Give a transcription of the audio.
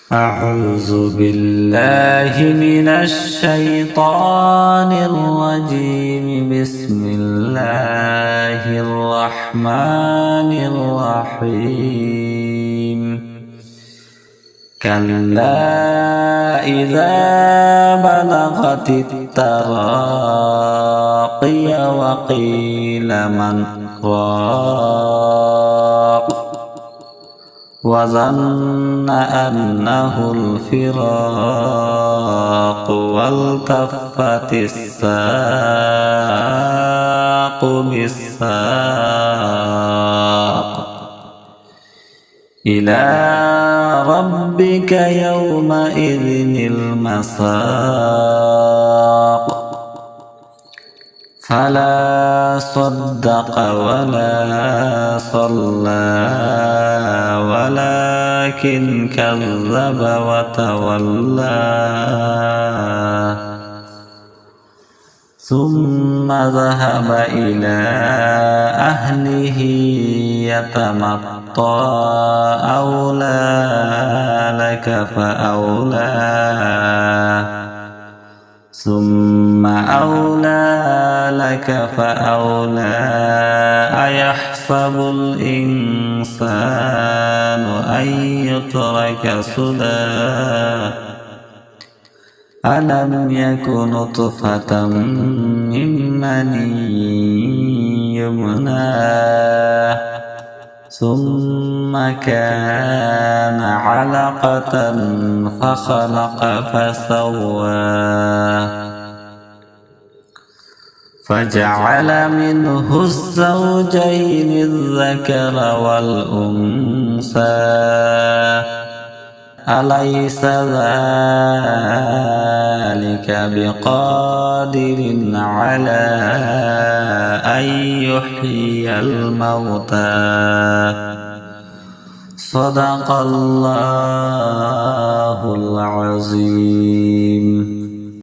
أعوذ بالله من الشيطان الرجيم. بسم الله الرحمن الرحيم. كلا إذا بلغت التراقي وقيل من راق وظن أنه الفراق والتفت الساق بالساق إلى ربك يومئذ المساق. فلا صدق ولا صلى ولكن كذب وتولى ثم ذهب إلى أهله يتمطى. أولى لك فأولى ثم أولى لك فأولى. أيحسب الإنسان أن يترك سدى ألم يك نطفة من مني يمنى ثم كان علقة فخلق فسوى فجعل منه الزوجين الذكر والأنثى. أليس ذلك بقادر على أن يحيي الموتى؟ صدق الله العظيم.